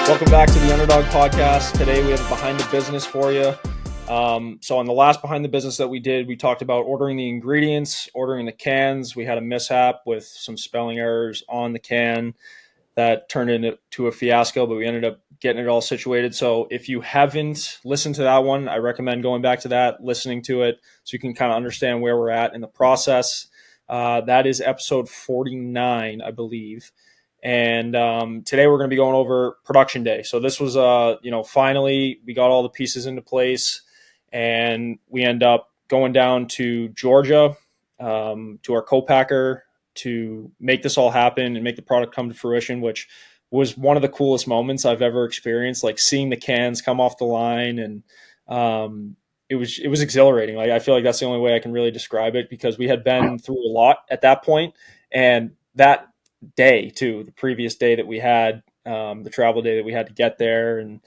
Welcome back to the Underdog Podcast. Today we have a behind the business for you. So on the last behind the business that we did, we talked about ordering the ingredients, ordering the cans. We had a mishap with some spelling errors on the can that turned into a fiasco, but we ended up getting it all situated. So if you haven't listened to that one, I recommend going back to that, listening to it, so you can kind of understand where we're at in the process. That is episode 49, I believe. And today we're going to be going over production day. So this was, finally we got all the pieces into place, and we end up going down to Georgia to our co-packer to make this all happen and make the product come to fruition, which was one of the coolest moments I've ever experienced. Like seeing the cans come off the line, and it was exhilarating. Like I feel like that's the only way I can really describe it, because we had been through a lot at that point, and that day too, the previous day that we had, the travel day that we had to get there, and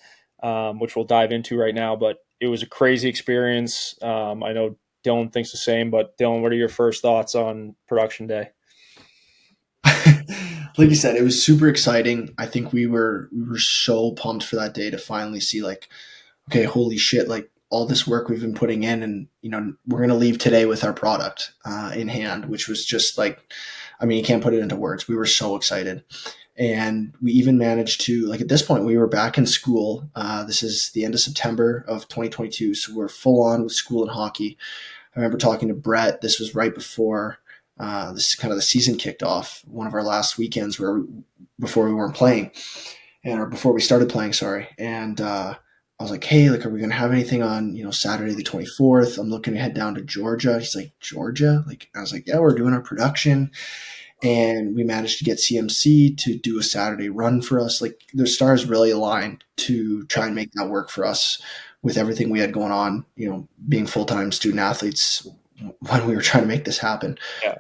which we'll dive into right now. But it was a crazy experience. I know Dylan thinks the same, but Dylan, what are your first thoughts on production day? Like you said, it was super exciting. I think we were so pumped for that day to finally see, like, okay, holy shit, like all this work we've been putting in, and we're gonna leave today with our product in hand, which was just like, I mean, you can't put it into words. We were so excited. And we even managed to, like, at this point, we were back in school. This is the end of September of 2022. So we're full on with school and hockey. I remember talking to Brett. This was right before this kind of the season kicked off, one of our last weekends before we weren't playing, or before we started playing, sorry. And I was like, hey, like, are we going to have anything on, Saturday the 24th? I'm looking to head down to Georgia. He's like, Georgia? Like, I was like, yeah, we're doing our production. And we managed to get CMC to do a Saturday run for us. Like, the stars really aligned to try and make that work for us with everything we had going on, being full-time student athletes when we were trying to make this happen. Yeah.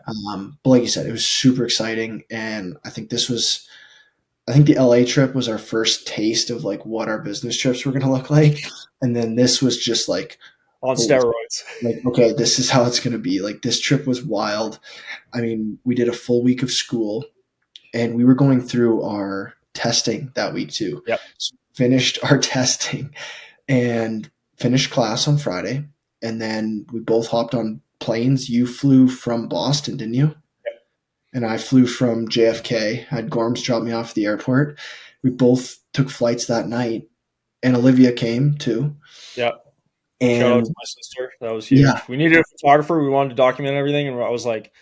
But like you said, it was super exciting. And I think the LA trip was our first taste of like what our business trips were going to look like. And then this was just like on steroids. Like, okay, this is how it's going to be. Like, this trip was wild. I mean, we did a full week of school, and we were going through our testing that week too. Yep. So finished our testing and finished class on Friday. And then we both hopped on planes. You flew from Boston, didn't you? Yep. And I flew from JFK. I had Gorms drop me off at the airport. We both took flights that night, and Olivia came too. Yep. And shout out to my sister. That was huge. Yeah. We needed a photographer. We wanted to document everything, and I was like,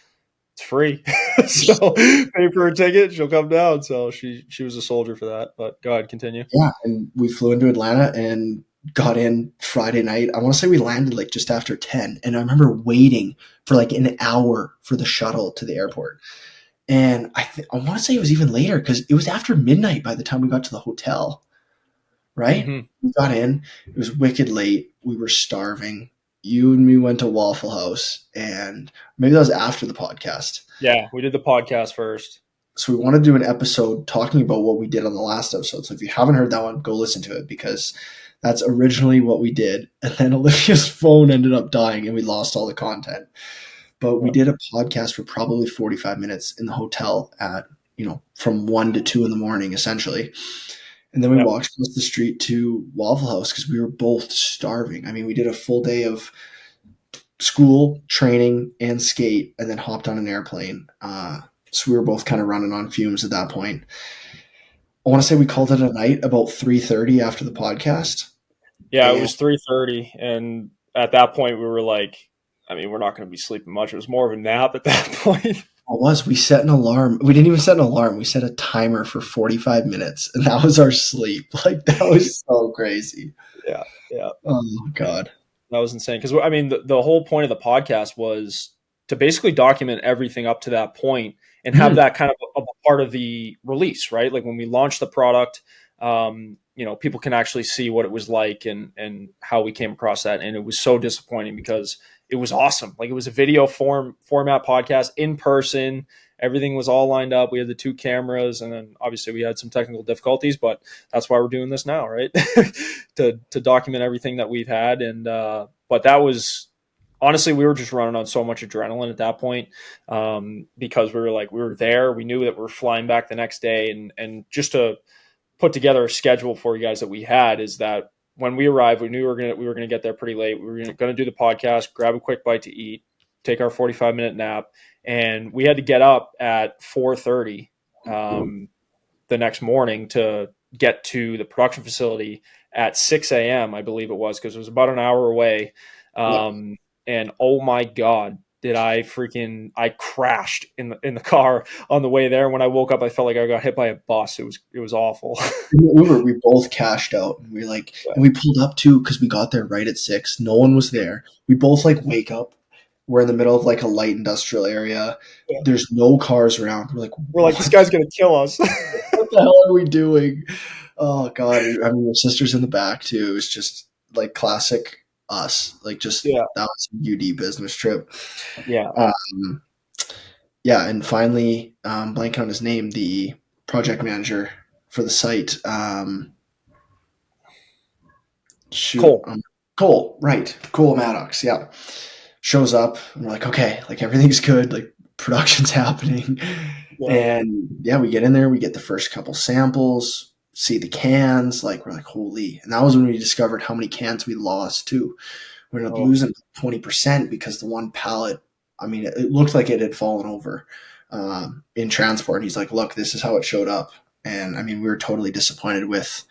it's free. So pay for her ticket, she'll come down. So she was a soldier for that. But go ahead, continue. Yeah, and we flew into Atlanta and got in Friday night. I want to say we landed like just after 10. And I remember waiting for like an hour for the shuttle to the airport. And I want to say it was even later, because it was after midnight by the time we got to the hotel. Right? Mm-hmm. We got in. It was wicked late. We were starving. You and me went to Waffle House, and maybe that was after the podcast. Yeah, we did the podcast first. So we want to do an episode talking about what we did on the last episode. So if you haven't heard that one, go listen to it, because that's originally what we did. And then Olivia's phone ended up dying, and we lost all the content. But we did a podcast for probably 45 minutes in the hotel at, from 1 to 2 in the morning, essentially. And then we walked across the street to Waffle House because we were both starving. I mean, we did a full day of school, training, and skate, and then hopped on an airplane. So we were both kind of running on fumes at that point. I want to say we called it a night about 3:30 after the podcast. Yeah, it was 3:30. And at that point, we were like, I mean, we're not going to be sleeping much. It was more of a nap at that point. It was. We set an alarm. We didn't even set an alarm. We set a timer for 45 minutes, and that was our sleep. Like, that was so crazy. Yeah. Oh, God. That was insane. Because, I mean, the whole point of the podcast was to basically document everything up to that point and have that kind of a part of the release, right? Like, when we launched the product, people can actually see what it was like and how we came across that. And it was so disappointing because it was awesome. Like, it was a video format podcast in person. Everything was all lined up. We had the 2 cameras, and then obviously we had some technical difficulties, but that's why we're doing this now, right? to document everything that we've had. And, but that was, honestly, we were just running on so much adrenaline at that point, because we were there. We knew that we were flying back the next day, and just to put together a schedule for you guys that we had is that when we arrived, we knew we were gonna get there pretty late. We were gonna do the podcast, grab a quick bite to eat, take our 45-minute nap, and we had to get up at 4:30 the next morning to get to the production facility at 6 a.m. I believe it was, because it was about an hour away. Yeah. And oh my god, did I crashed in the car on the way there. When I woke up, I felt like I got hit by a bus. It was awful. We both cashed out, and and we pulled up too because we got there right at 6. No one was there. We both like wake up. We're in the middle of like a light industrial area. Yeah. There's no cars around. We're like, this guy's gonna kill us. What the hell are we doing? Oh god! I mean, your sister's in the back too. It's just like classic us. Like just Yeah. that was a UD business trip. Yeah. Yeah, and finally, blanking on his name, the project manager for the site. Cole. Cole, right? Cole Maddox, yeah, shows up. And we're like, okay, like everything's good, like production's happening, Yeah. and yeah, we get in there, we get the first couple samples, see the cans, like we're like, holy! And that was when we discovered how many cans we lost too. We ended up losing 20% because the one pallet, I mean, it looked like it had fallen over in transport. And he's like, look, this is how it showed up. And I mean, we were totally disappointed with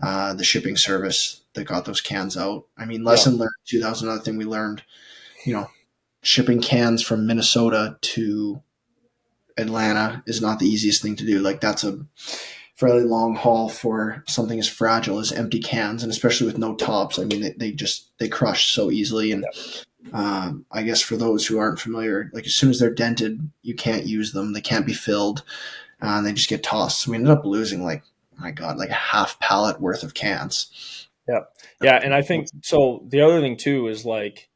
the shipping service that got those cans out. I mean, lesson learned too. That was another thing we learned, shipping cans from Minnesota to Atlanta is not the easiest thing to do. Like that's a fairly long haul for something as fragile as empty cans, and especially with no tops. I mean, they crush so easily. And I guess for those who aren't familiar, like as soon as they're dented, you can't use them. They can't be filled, and they just get tossed. So we ended up losing like a half pallet worth of cans. Yeah, and I think so. The other thing too is like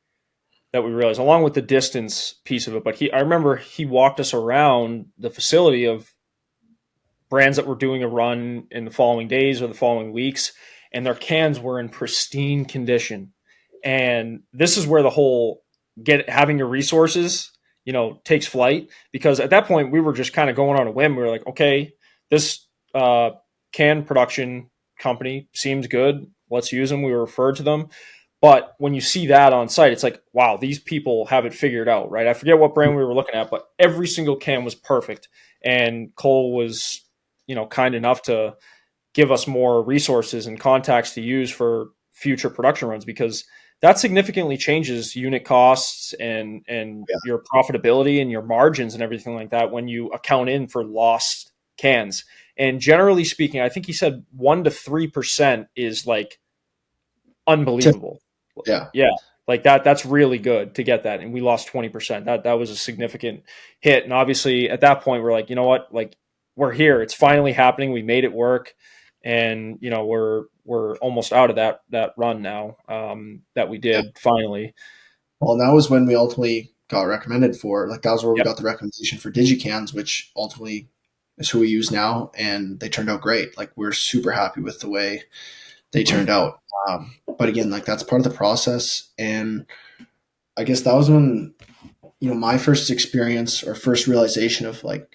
that we realized, along with the distance piece of it, but I remember he walked us around the facility of brands that were doing a run in the following days or the following weeks, and their cans were in pristine condition. And this is where the whole having your resources, takes flight, because at that point we were just kind of going on a whim. We were like, okay, this can production company seems good. Let's use them. We were referred to them. But when you see that on site, it's like, wow, these people have it figured out, right? I forget what brand we were looking at, but every single can was perfect. And Cole was, kind enough to give us more resources and contacts to use for future production runs, because that significantly changes unit costs and your profitability and your margins and everything like that when you account in for lost cans. And generally speaking, I think he said 1% to 3% is like unbelievable. Yeah. Like that's really good to get that. And we lost 20%. That was a significant hit. And obviously at that point, we're like, you know what? Like we're here. It's finally happening. We made it work. And, we're almost out of that run now that we did finally. Well, that was when we ultimately got recommended for, like that was where we got the recommendation for DigiCans, which ultimately is who we use now. And they turned out great. Like we're super happy with the way they turned out. But again, like that's part of the process. And I guess that was when, my first experience or first realization of like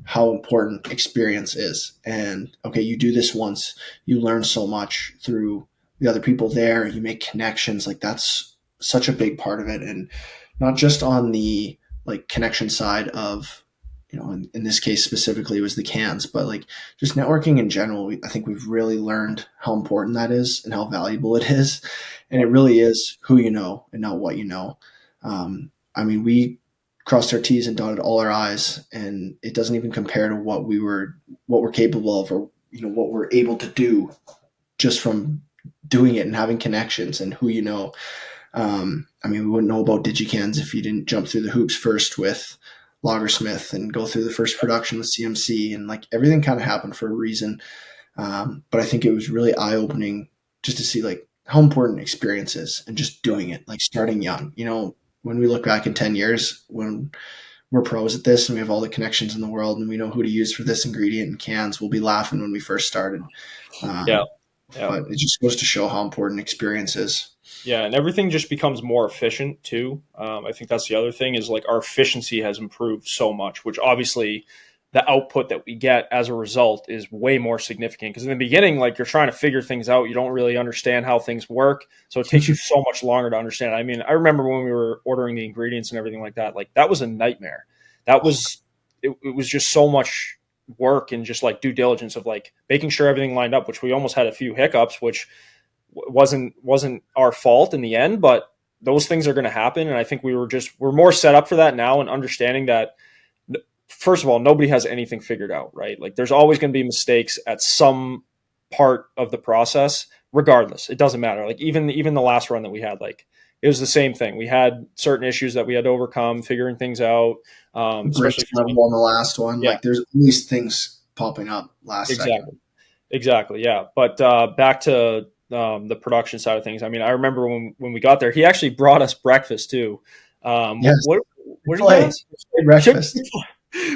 how important experience is. And okay, you do this once, you learn so much through the other people there, you make connections. Like that's such a big part of it. And not just on the like connection side of, in this case specifically it was the cans, but like just networking in general. I think we've really learned how important that is and how valuable it is. And it really is who you know and not what you know. I mean, we crossed our T's and dotted all our I's, and it doesn't even compare to what we're capable of, or what we're able to do just from doing it and having connections and who you know. I mean, we wouldn't know about DigiCans if you didn't jump through the hoops first with Lagersmith and go through the first production with CMC, and like everything kind of happened for a reason. But I think it was really eye opening just to see like how important experience is and just doing it, like starting young. When we look back in 10 years, when we're pros at this and we have all the connections in the world and we know who to use for this ingredient in cans, we'll be laughing when we first started. Yeah. But it just goes to show how important experience is. Yeah, and everything just becomes more efficient too. I think that's the other thing is like our efficiency has improved so much, which obviously the output that we get as a result is way more significant. Because in the beginning, like, you're trying to figure things out, you don't really understand how things work, so it takes you so much longer to understand. I mean, I remember when we were ordering the ingredients and everything like that. Like, that was a nightmare. That was it was just so much work and just like due diligence of like making sure everything lined up. Which we almost had a few hiccups, which wasn't our fault in the end, but those things are going to happen. And I think we're more set up for that now, and understanding that, first of all, nobody has anything figured out, right? Like, there's always going to be mistakes at some part of the process, regardless. It doesn't matter. Like, even the last run that we had, like, it was the same thing. We had certain issues that we had to overcome, figuring things out. Brakes Especially level on the last one. yeah, Like there's always things popping up last second. exactly, yeah. But back to the production side of things. I mean, I remember when we got there, he actually brought us breakfast too. Yes, What did he get play. us? Breakfast.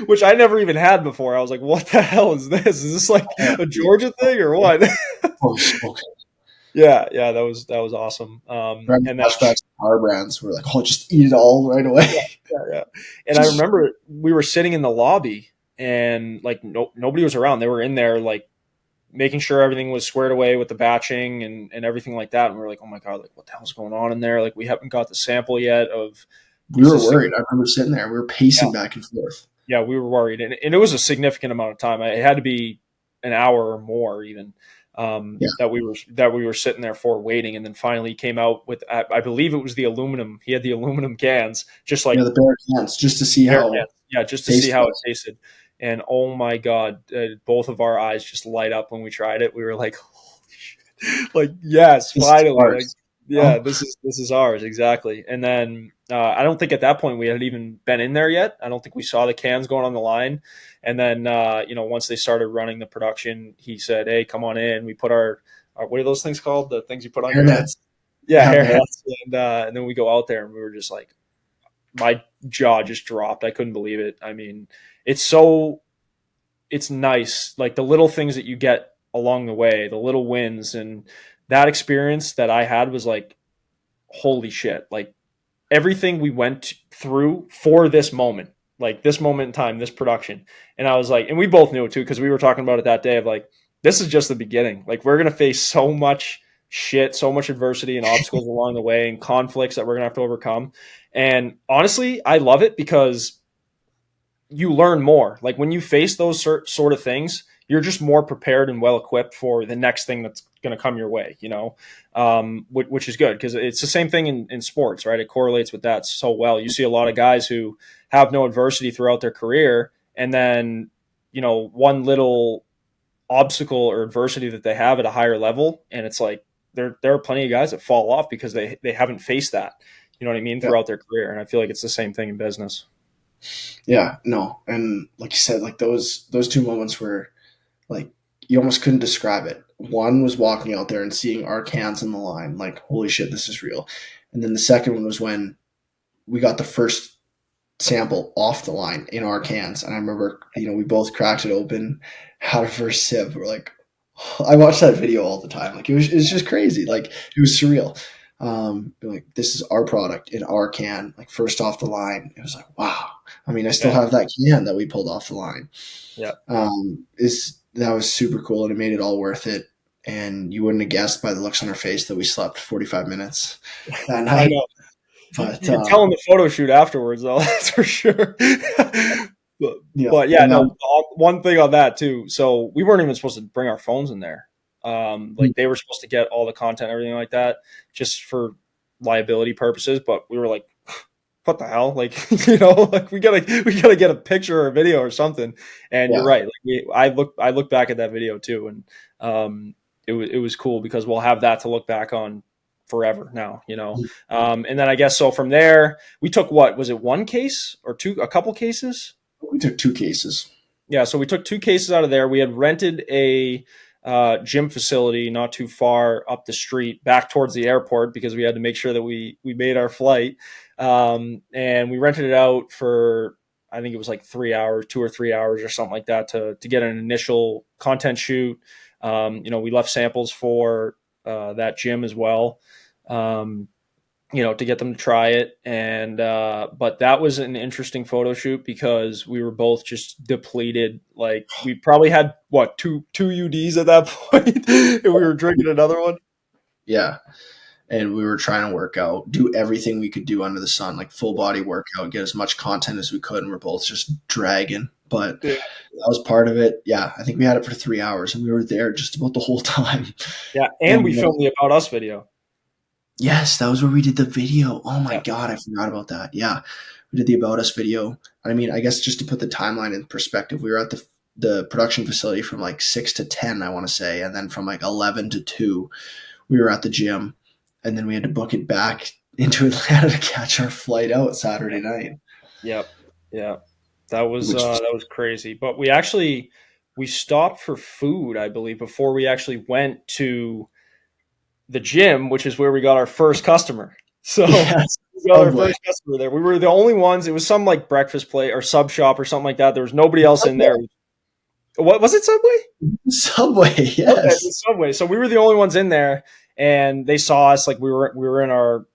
Which I never even had before. I was like, "What the hell is this? Is this like a Georgia thing or what?" Oh, smoke. Yeah, that was awesome. And then Flashbacks to our brands. We're like, oh, just eat it all right away. yeah. And I remember we were sitting in the lobby, and like nobody was around. They were in there like making sure everything was squared away with the batching and everything like that. And we were like, "Oh my god, like, what the hell's going on in there? Like, we haven't got the sample yet of." We were worried. I remember sitting there. We were pacing back and forth. Yeah, we were worried, and it was a significant amount of time. It had to be an hour or more, even, Yeah. that we were sitting there for waiting, and then finally he came out with, I believe it was the aluminum. He had the aluminum cans, just like Yeah, the bare cans, just to see how. cans. Yeah, just to see how it tasted. And oh my god, both of our eyes just light up when we tried it. We were like, "Holy shit!" Like, yes, finally, like, yeah, this is ours, exactly. And then I don't think at that point we had even been in there yet. I don't think we saw the cans going on the line. And then once they started running the production, he said, "Hey, come on in." We put our what are those things called? The things you put on your head? Yeah, hair nets. And then we go out there, and we were just like, my jaw just dropped. I couldn't believe it. I mean, it's nice, like the little things that you get along the way, the little wins, and that experience that I had was like, holy shit, like everything we went through for this moment, like this moment in time, this production. And I was like, and we both knew it too, because we were talking about it that day of like, this is just the beginning. Like, we're going to face so much shit, so much adversity and obstacles along the way, and conflicts that we're going to have to overcome. And honestly, I love it because you learn more. Like, when you face those sort of things, you're just more prepared and well equipped for the next thing that's going to come your way, which is good, because it's the same thing in sports, right? It correlates with that so well. You see a lot of guys who have no adversity throughout their career, and then, one little obstacle or adversity that they have at a higher level, and it's like there are plenty of guys that fall off because they haven't faced that, you know what I mean, throughout their career. And I feel like it's the same thing in business. Yeah, no, and like you said, like those two moments were like you almost couldn't describe it. One was walking out there and seeing our cans in the line, like, holy shit, this is real. And then the second one was when we got the first sample off the line in our cans. And I remember, we both cracked it open, had a first sip. We're like, I watch that video all the time. Like, it was just crazy. Like, it was surreal. Like, this is our product in our can, like, first off the line. It was like, wow. I mean, I still have that can that we pulled off the line. Yeah. That was super cool, and it made it all worth it. And you wouldn't have guessed by the looks on our face that we slept 45 minutes that night. I know. But you can tell in the photo shoot afterwards, though. That's for sure. But yeah, no. One thing on that too. So we weren't even supposed to bring our phones in there. Like, they were supposed to get all the content, everything like that, just for liability purposes. But we were like, what the hell? Like, like we gotta get a picture or a video or something. And you're right. Like, I look back at that video too, and it was cool because we'll have that to look back on forever now, and then I guess so from there we took, what was it, one case or a couple cases? We took 2 cases. Yeah, so we took 2 cases out of there. We had rented a gym facility not too far up the street back towards the airport because we had to make sure that we made our flight, and we rented it out for, I think it was like 3 hours, 2 or 3 hours or something like that, to get an initial content shoot. We left samples for that gym as well. to get them to try it. And but that was an interesting photo shoot because we were both just depleted. Like we probably had what two UDs at that point, and we were drinking another one. Yeah. And we were trying to work out, do everything we could do under the sun, like full body workout, get as much content as we could. And we're both just dragging. But Yeah, that was part of it. Yeah. I think we had it for 3 hours and we were there just about the whole time. yeah, and we And filmed the About Us video. yes, that was where we did the video. Oh my Yeah, God, I forgot about that. Yeah. We did the About Us video. I mean, I guess just to put the timeline in perspective, we were at the production facility from like 6 to 10, I want to say. And then from like 11 to 2, we were at the gym. And then we had to book it back into Atlanta to catch our flight out Saturday night, yeah, yeah. which That was crazy. But we stopped for food, I believe, before we actually went to the gym, which is where we got our first customer. So yes, we got our Subway. first customer there. We were the only ones. It was some like breakfast place or sub shop or something like that. There was nobody else in there. What was it, Subway? Subway, Okay, it yes. was Subway. So we were the only ones in there, and they saw us like we were in our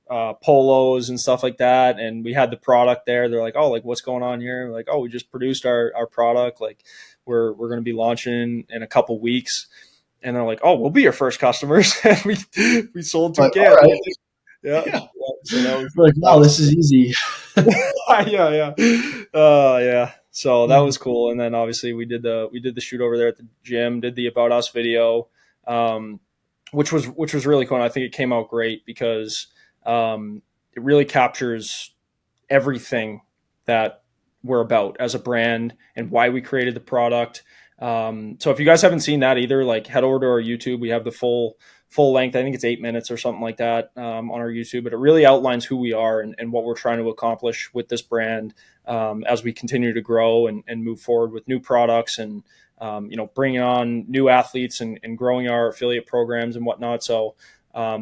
polos and stuff like that, and we had the product there. They're like, "Oh, like what's going on here?" We're like, "Oh, we just produced our product. Like we're going to be launching in a couple weeks." And they're like, "Oh, we'll be your first customers." And we sold two But all cans. right. Yeah. Yeah. Yeah. So We're like, that wow, was this is easy. yeah, yeah. Yeah. So that was cool. And then obviously we did the shoot over there at the gym, did the About Us video, um, which was really cool. And I think it came out great because it really captures everything that we're about as a brand and why we created the product. So if you guys haven't seen that either, like head over to our YouTube. We have the full length. I think it's 8 minutes or something like that on our YouTube, but it really outlines who we are and what we're trying to accomplish with this brand as we continue to grow and move forward with new products and bringing on new athletes and growing our affiliate programs and whatnot. So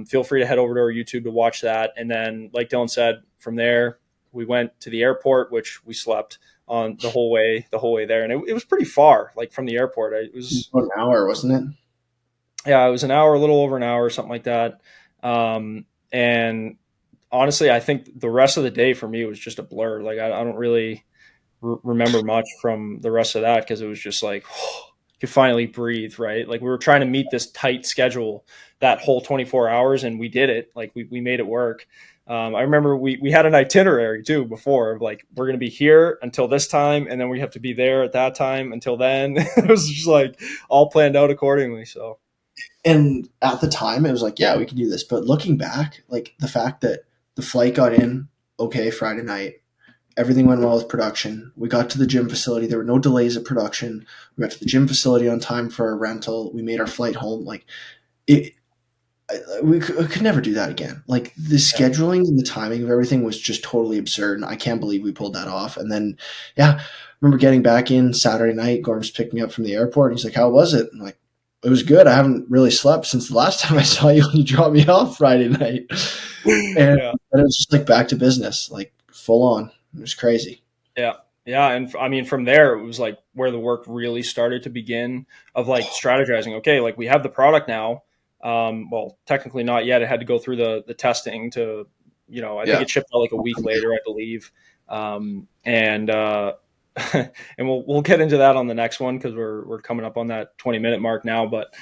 feel free to head over to our YouTube to watch that. And then, like Dylan said, from there we went to the airport, which we slept on the whole way there, and it was pretty far, like from the airport. It was About an hour, wasn't it? Yeah, it was an hour, a little over an hour, or something like that. And honestly, I think the rest of the day for me was just a blur. Like I don't really remember much from the rest of that because it was just like you could finally breathe, right? Like we were trying to meet this tight schedule that whole 24 hours, and we did it. Like we made it work. I remember we had an itinerary too before of like we're going to be here until this time, and then we have to be there at that time until then. It was just like all planned out accordingly. So And at the time, it was like, yeah, we can do this. But looking back, like the fact that the flight got in okay Friday night, everything went well with production. We got to the gym facility. There were no delays at production. We got to the gym facility on time for our rental. We made our flight home. Like it, we could never do that again. Like the yeah, scheduling and the timing of everything was just totally absurd. And I can't believe we pulled that off. And then, yeah, I remember getting back in Saturday night. Gorm's picked me up from the airport. And he's like, "How was it?" I'm like, "It was good. I haven't really slept since the last time I saw you when you dropped me off Friday night." And yeah. then it was just like back to business, like full on. It was crazy. Yeah. Yeah. And I mean, from there, it was like where the work really started to begin of like strategizing. Okay, like we have the product now. Well, technically not yet. It had to go through the testing to, I think Yeah. it shipped out like a week later, I believe. And, and we'll get into that on the next one because we're coming up on that 20-minute mark now. But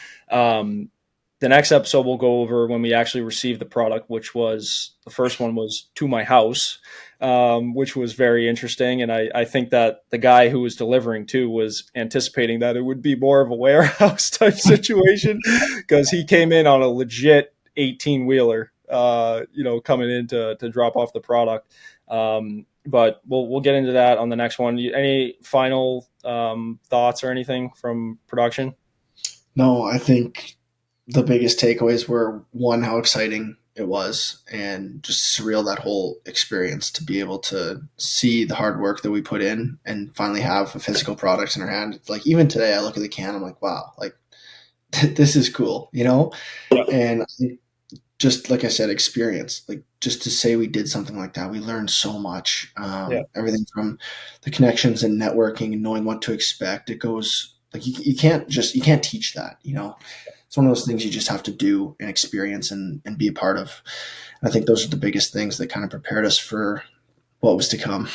the next episode we'll go over when we actually received the product, which was the first one was to my house, which was very interesting. And I think that the guy who was delivering too was anticipating that it would be more of a warehouse type situation because he came in on a legit 18-wheeler, coming in to drop off the product. But we'll get into that on the next one. Any final thoughts or anything from production? No, I think the biggest takeaways were one, how exciting it was, and just surreal that whole experience to be able to see the hard work that we put in and finally have a physical product in our hand. It's like even today, I look at the can, I'm like, wow, like this is cool, Yeah, And I think just like I said, experience, like just to say we did something like that, we learned so much. yeah, Everything from the connections and networking and knowing what to expect. It goes like you can't teach that. it's one of those things you just have to do and experience and be a part of. And I think those are the biggest things that kind of prepared us for what was to come.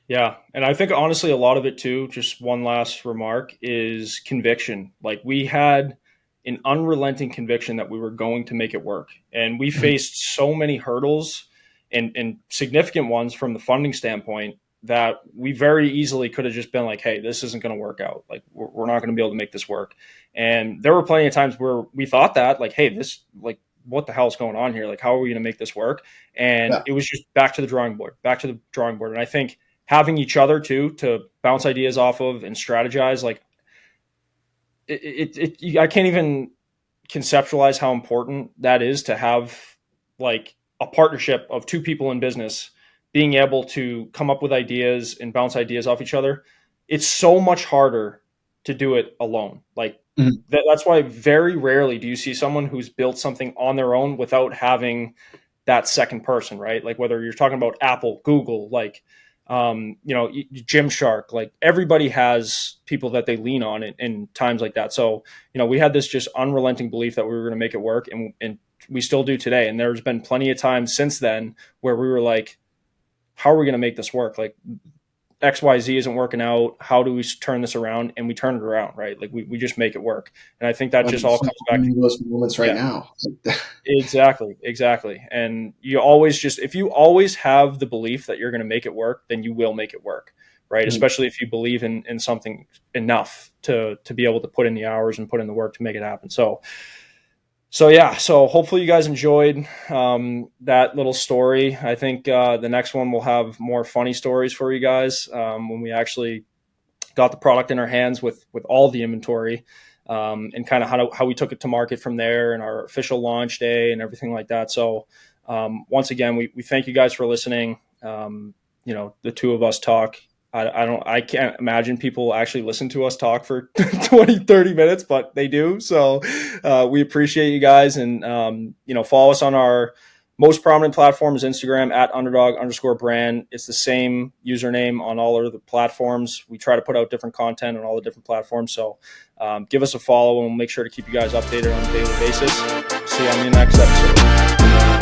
Yeah. And I think honestly, a lot of it too, just one last remark, is conviction. Like we had an unrelenting conviction that we were going to make it work. And we faced so many hurdles and significant ones from the funding standpoint that we very easily could have just been like, hey, this isn't going to work out. Like we're not going to be able to make this work. And there were plenty of times where we thought that like, hey, this like, what the hell is going on here? Like, how are we going to make this work? And Yeah. it was just back to the drawing board. And I think having each other too to bounce ideas off of and strategize, like I can't even conceptualize how important that is to have like a partnership of two people in business being able to come up with ideas and bounce ideas off each other. It's so much harder to do it alone. Like that's why very rarely do you see someone who's built something on their own without having that second person, right? Like whether you're talking about Apple, Google, like Gymshark, like everybody has people that they lean on in times like that. So, we had this just unrelenting belief that we were going to make it work, and we still do today. And there's been plenty of times since then where we were like, how are we going to make this work? Like XYZ isn't working out. How do we turn this around? And we turn it around, right? Like we just make it work. And I think that just all comes back to those moments right now. Exactly. And you always if you always have the belief that you're going to make it work, then you will make it work, right? Especially if you believe in something enough to be able to put in the hours and put in the work to make it happen. So hopefully you guys enjoyed that little story. I think the next one will have more funny stories for you guys when we actually got the product in our hands with all the inventory and kind of how we took it to market from there and our official launch day and everything like that. So once again, we thank you guys for listening. The two of us talk. I can't imagine people actually listen to us talk for 20, 30 minutes, but they do. So we appreciate you guys, and follow us on our most prominent platform is Instagram at @underdog_brand. It's the same username on all of the platforms. We try to put out different content on all the different platforms. So give us a follow and we'll make sure to keep you guys updated on a daily basis. See you on the next episode.